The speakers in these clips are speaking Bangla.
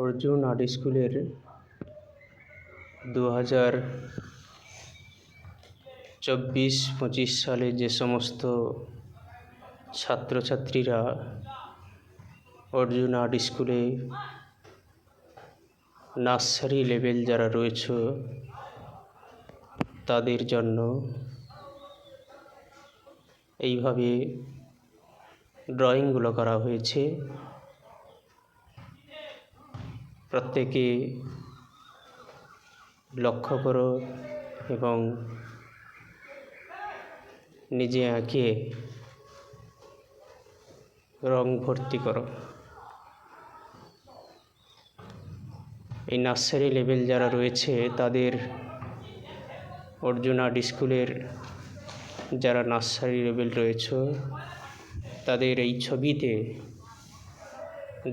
অর্জুন আর্ট স্কুলের 2024-25 সালে যে সমস্ত ছাত্রছাত্রীরা অর্জুন আর্ট স্কুলে নার্সারি লেভেল যারা রয়েছে তাদের জন্য এইভাবে ড্রয়িংগুলো করা হয়েছে। প্রত্যেকে লক্ষ্য করো এবং নিজে আঁকে রং ভর্তি করো। এই নার্সারি লেভেল যারা রয়েছে তাদের অর্জুন আর্ট স্কুলের যারা নার্সারি লেভেল রয়েছে তাদের এই ছবিতে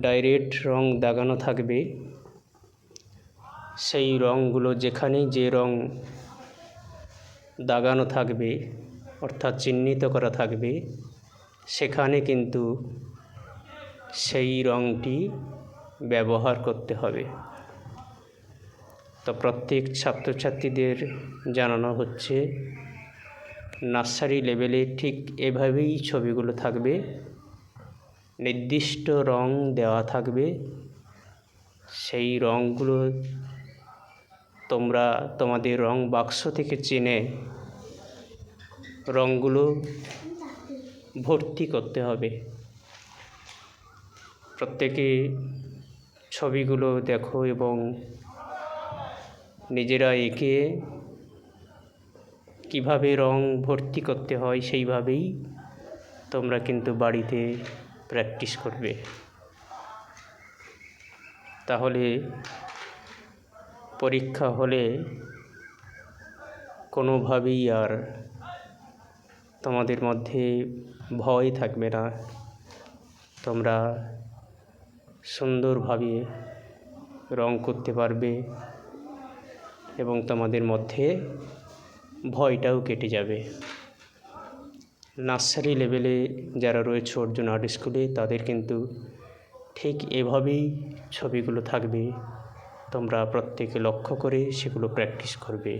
ডাইরেক্ট রং দাগানো থাকবে। সেই রঙগুলো যেখানে যে রং দাগানো থাকবে অর্থাৎ চিহ্নিত করা থাকবে সেখানে কিন্তু সেই রঙটি ব্যবহার করতে হবে। তো প্রত্যেক ছাত্রছাত্রীদের জানানো হচ্ছে নার্সারি লেভেলে ঠিক এভাবেই ছবিগুলো থাকবে, নির্দিষ্ট রং দেওয়া থাকবে। সেই রঙগুলো তোমরা তোমাদের রং বাক্স থেকে চিনে রঙগুলো ভর্তি করতে হবে। প্রত্যেকে ছবিগুলো দেখো এবং নিজেরা এঁকে কিভাবে রং ভর্তি করতে হয় সেইভাবেই তোমরা কিন্তু বাড়িতে প্র্যাকটিস করবে। তাহলে পরীক্ষা হলে কোনোভাবেই আর তোমাদের মধ্যে ভয় থাকবে না। তোমরা সুন্দরভাবে রং করতে পারবে এবং তোমাদের মধ্যে ভয়টাও কেটে যাবে। নার্সারি লেভেলে যারা রয়েছে অর্জুন আর্ট স্কুলে তাদের কিন্তু ঠিক এভাবেই ছবিগুলো থাকবে। তোমরা প্রত্যেকে লক্ষ্য করে সেগুলো প্র্যাকটিস করবে।